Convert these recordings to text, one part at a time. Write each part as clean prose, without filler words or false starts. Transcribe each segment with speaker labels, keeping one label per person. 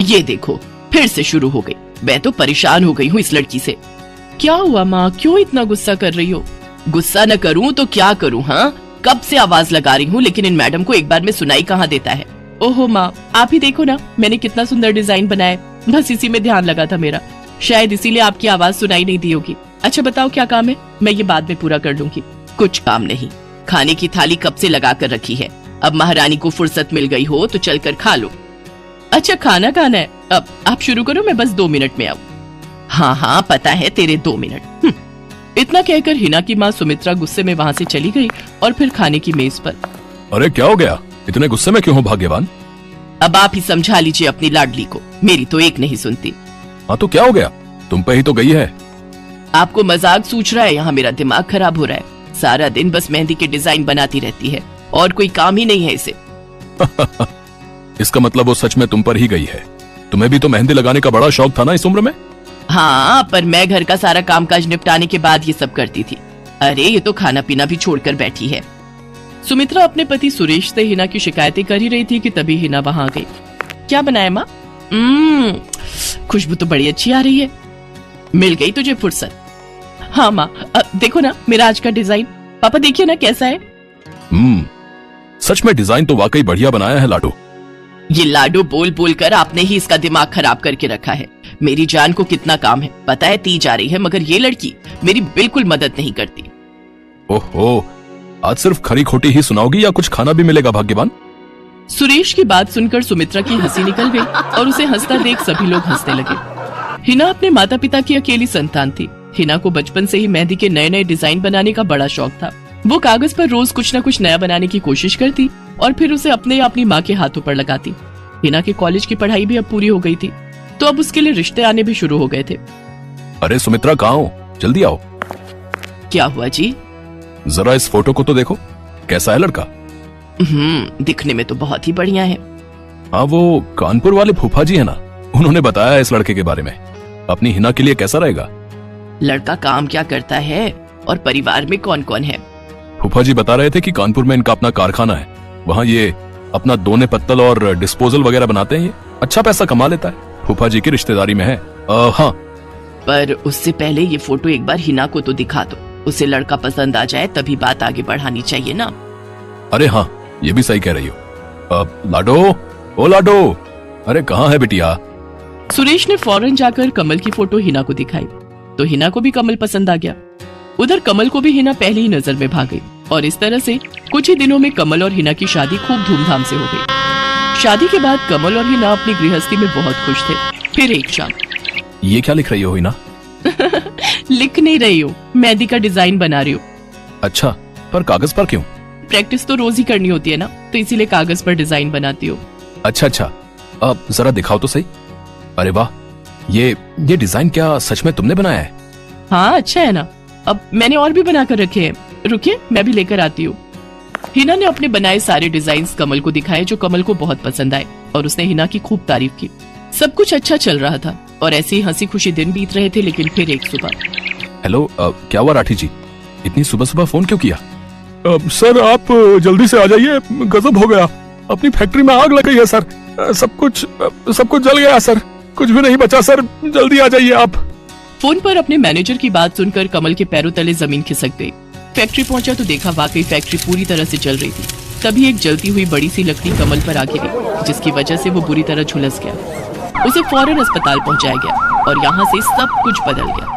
Speaker 1: ये देखो फिर से शुरू हो गई। मैं तो परेशान हो गई हूँ इस लड़की से। क्या हुआ माँ, क्यों इतना गुस्सा कर रही हो? गुस्सा न करूँ तो क्या करूँ? हाँ, कब से आवाज लगा रही हूँ लेकिन इन मैडम को एक बार में सुनाई कहाँ देता है। ओहो माँ, आप ही देखो ना, मैंने कितना सुंदर डिजाइन बनाया, बस इसी में ध्यान लगा था मेरा, शायद इसीलिए आपकी आवाज सुनाई नहीं दी होगी। अच्छा बताओ क्या काम है, मैं ये बाद में पूरा कर लूंगी। कुछ काम नहीं, खाने की थाली कब से लगा कर रखी है, अब महारानी को फुर्सत मिल गई हो तो चलकर खा लो। अच्छा खाना खाना है, अब आप शुरू करो, मैं बस 2 मिनट में आऊँ। हाँ हाँ पता है तेरे 2 मिनट। इतना कहकर हिना की माँ सुमित्रा गुस्से में वहाँ से चली गई और फिर खाने की मेज पर।
Speaker 2: अरे क्या हो गया, इतने गुस्से में क्यों हो भाग्यवान?
Speaker 1: अब आप ही समझा लीजिए अपनी लाडली को, मेरी तो एक नहीं सुनती।
Speaker 2: हाँ तो क्या हो गया, तुम पे ही तो गई है।
Speaker 1: आपको मजाक सूझ रहा है? यहाँ मेरा दिमाग खराब हो रहा है, सारा दिन बस मेहंदी के डिजाइन बनाती रहती है और कोई काम ही नहीं है इसे।
Speaker 2: इसका मतलब वो सच में तुम पर ही गई है। तुम्हें भी तो मेहंदी लगाने का बड़ा शौक था ना इस उम्र में?
Speaker 1: हाँ, पर मैं घर का सारा कामकाज निपटाने के बाद ये सब करती थी। अरे ये तो खाना पीना भी छोड़कर बैठी है। सुमित्रा अपने पति सुरेश से हिना की शिकायतें कर ही रही थी कि तभी हिना वहाँ आ गई। क्या बनाया माँ? खुशबू तो बड़ी अच्छी आ रही है। मिल गई तुझे फुर्सत? हाँ माँ, देखो ना मेरा आज का डिजाइन, पापा देखिए ना कैसा है।
Speaker 2: सच में डिजाइन तो वाकई बढ़िया बनाया है लाडो।
Speaker 1: ये लाडो बोल बोल कर आपने ही इसका दिमाग खराब करके रखा है। मेरी जान को कितना काम है पता है, ती जा रही है, मगर ये लड़की मेरी बिल्कुल मदद नहीं करती।
Speaker 2: ओहो, आज सिर्फ खरी खोटी ही सुनाओगी या कुछ खाना भी मिलेगा भाग्यवान?
Speaker 1: सुरेश की बात सुनकर सुमित्रा की हंसी निकल गई और उसे हंसता देख सभी लोग हंसने लगे। हिना अपने माता पिता की अकेली संतान थी। हिना को बचपन से ही मेहंदी के नए नए डिजाइन बनाने का बड़ा शौक था। वो कागज पर रोज कुछ न कुछ नया बनाने की कोशिश करती और फिर उसे अपने या अपनी माँ के हाथों पर लगाती। हिना के कॉलेज की पढ़ाई भी अब पूरी हो गई थी तो अब उसके लिए रिश्ते आने भी शुरू हो गए थे।
Speaker 2: अरे सुमित्रा कहाँ हो, जल्दी आओ।
Speaker 1: क्या हुआ जी?
Speaker 2: जरा इस फोटो को तो देखो, कैसा है लड़का?
Speaker 1: दिखने में तो बहुत ही बढ़िया है।
Speaker 2: हाँ, वो कानपुर वाले फूफा जी है ना, उन्होंने बताया है इस लड़के के बारे में। अपनी हिना के लिए कैसा रहेगा?
Speaker 1: लड़का काम क्या करता है और परिवार में कौन कौन है?
Speaker 2: फूफा जी बता रहे थे कि कानपुर में इनका अपना कारखाना है, वहाँ ये अपना दोने पत्तल और डिस्पोजल वगैरह बनाते हैं। ये अच्छा पैसा कमा लेता है, फूफा जी की रिश्तेदारी में है। हाँ, पर
Speaker 1: उससे पहले ये फोटो एक बार हिना को तो दिखा दो, उसे लड़का पसंद आ जाए तभी बात आगे बढ़ानी चाहिए ना।
Speaker 2: अरे हाँ, ये भी सही कह रही हो। लाडो, ओ लाडो, अरे कहाँ है बिटिया?
Speaker 1: सुरेश ने फौरन जाकर कमल की फोटो हिना को दिखाई तो हिना को भी कमल पसंद आ गया। उधर कमल को भी हिना पहली ही नजर में भाग गई और इस तरह से कुछ ही दिनों में कमल और हिना की शादी खूब धूमधाम से हो गई। शादी के बाद कमल और हिना अपनी गृहस्थी में बहुत खुश थे। फिर एक शाम।
Speaker 2: ये क्या लिख रही हो हिना?
Speaker 1: लिख नहीं रही हो, मेहंदी का डिजाइन बना रही हो।
Speaker 2: अच्छा, पर कागज पर क्यों?
Speaker 1: प्रैक्टिस तो रोज ही करनी होती है ना, तो इसीलिए कागज पर डिजाइन बनाती हो।
Speaker 2: अच्छा, अब जरा दिखाओ तो सही। अरे वाह, ये डिजाइन क्या सच में तुमने बनाया है?
Speaker 1: हाँ अच्छा है ना, अब मैंने और भी बना कर रखे हैं, रुकिए मैं भी लेकर आती हूँ। हिना ने अपने बनाए सारे डिजाइन्स कमल को दिखाए जो कमल को बहुत पसंद आए और उसने हिना की खूब तारीफ की। सब कुछ अच्छा चल रहा था और ऐसे ही हंसी खुशी दिन बीत रहे थे। लेकिन फिर एक सुबह।
Speaker 2: हेलो, क्या हुआ राठी जी, इतनी सुबह सुबह फोन क्यों किया? सर आप जल्दी से आ जाइए, गजब हो गया, अपनी फैक्ट्री में आग लग गई है सर, सब कुछ जल गया सर, कुछ भी नहीं बचा सर, जल्दी आ जाइए आप।
Speaker 1: फोन पर अपने मैनेजर की बात सुनकर कमल के पैरों तले जमीन खिसक गई। फैक्ट्री पहुंचा तो देखा वाकई फैक्ट्री पूरी तरह से जल रही थी। तभी एक जलती हुई बड़ी सी लकड़ी कमल पर आ गिरी जिसकी वजह से वो बुरी तरह झुलस गया। उसे फौरन अस्पताल पहुंचाया गया और यहाँ से सब कुछ बदल गया।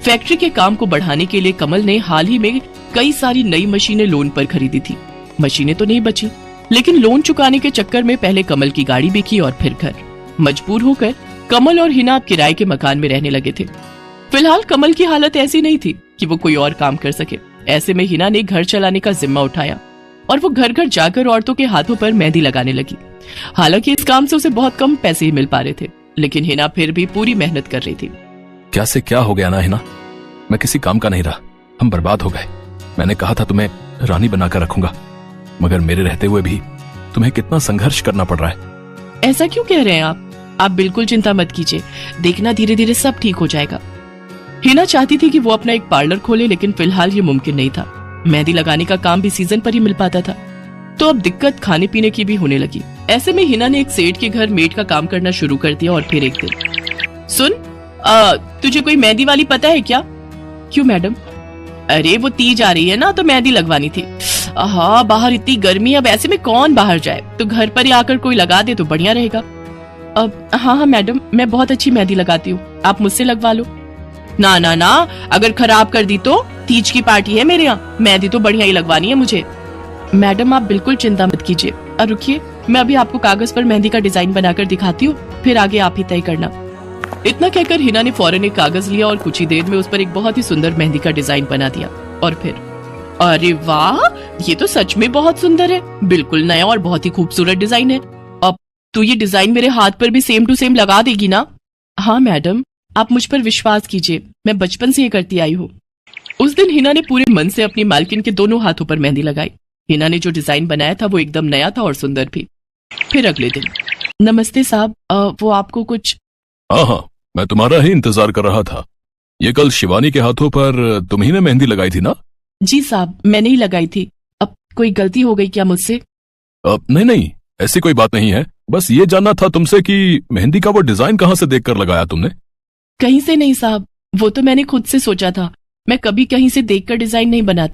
Speaker 1: फैक्ट्री के काम को बढ़ाने के लिए कमल ने हाल ही में कई सारी नई मशीनें लोन पर खरीदी थी। मशीनें तो नहीं बची, लेकिन लोन चुकाने के चक्कर में पहले कमल की गाड़ी बिकी और फिर घर। मजबूर होकर कमल और हिना किराए के मकान में रहने लगे थे। फिलहाल कमल की हालत ऐसी नहीं थी कि वो कोई और काम कर सके। ऐसे में हिना ने घर चलाने का जिम्मा उठाया और वो घर घर जाकर औरतों के हाथों पर मेहंदी लगाने लगी। हालांकि इस काम से उसे बहुत कम पैसे ही मिल पा रहे थे, लेकिन हिना फिर भी पूरी मेहनत कर रही थी।
Speaker 2: क्या से क्या हो गया ना हिना, मैं किसी काम का नहीं रहा, हम बर्बाद हो गए। मैंने कहा था तुम्हें रानी बनाकर रखूंगा, मगर मेरे रहते हुए भी तुम्हें कितना संघर्ष करना पड़ रहा है।
Speaker 1: ऐसा क्यों कह रहे हैं आप बिल्कुल चिंता मत कीजिए, देखना धीरे धीरे सब ठीक हो जाएगा। हिना चाहती थी कि वो अपना एक पार्लर खोले, लेकिन फिलहाल ये मुमकिन नहीं था। मेहंदी लगाने का काम भी सीजन पर ही मिल पाता था, तो अब दिक्कत खाने पीने की भी होने लगी। ऐसे में हिना ने एक सेठ के घर मेड का काम करना शुरू कर दिया। और फिर एक दिन, सुन, तुझे कोई मेहंदी वाली पता है क्या? क्यों मैडम? अरे वो तीज आ रही है ना, तो मेहंदी लगवानी थी। हाँ, बाहर इतनी गर्मी, अब ऐसे में कौन बाहर जाए, तो घर पर ही आकर कोई लगा दे तो बढ़िया रहेगा। अब हाँ मैडम, मैं बहुत अच्छी मेहंदी लगाती हूँ, आप मुझसे लगवा लो। ना ना ना, अगर खराब कर दी तो? तीज की पार्टी है मेरे यहाँ, मेहंदी तो बढ़िया ही लगवानी है मुझे। मैडम आप बिल्कुल चिंता मत कीजिए, और रुकिए, मैं अभी आपको कागज पर मेहंदी का डिजाइन बनाकर दिखाती हूँ, फिर आगे आप ही तय करना। इतना कहकर हिना ने फौरन एक कागज लिया और कुछ ही देर में उस पर एक बहुत ही सुंदर मेहंदी का डिजाइन बना दिया। और फिर, अरे वाह, ये तो सच में बहुत सुंदर है, बिल्कुल नया और बहुत ही खूबसूरत डिजाइन है। अब तो ये डिजाइन मेरे हाथ पर भी सेम टू सेम लगा देगी ना? हाँ मैडम, आप मुझ पर विश्वास कीजिए, मैं बचपन से ये करती आई हूँ। उस दिन हिना ने पूरे मन से अपनी मालकिन के दोनों हाथों पर मेहंदी लगाई। हिना ने जो डिजाइन बनाया था वो एकदम नया था और सुंदर भी। फिर अगले दिन, नमस्ते साहब, वो आपको कुछ?
Speaker 2: हाँ हाँ, मैं तुम्हारा ही इंतजार कर रहा था। ये कल शिवानी के हाथों पर तुम ही ने मेहंदी लगाई थी ना?
Speaker 1: जी साहब, मैंने ही लगाई थी। अब कोई गलती हो गई क्या मुझसे?
Speaker 2: नहीं नहीं, ऐसी कोई बात नहीं है, बस ये जानना था तुमसे कि मेहंदी का वो डिजाइन कहाँ से देखकर लगाया तुमने?
Speaker 1: कहीं से नहीं साहब, वो तो मैंने खुद से सोचा था। मैं कभी कहीं से देखकर डिजाइन नहीं बनाती।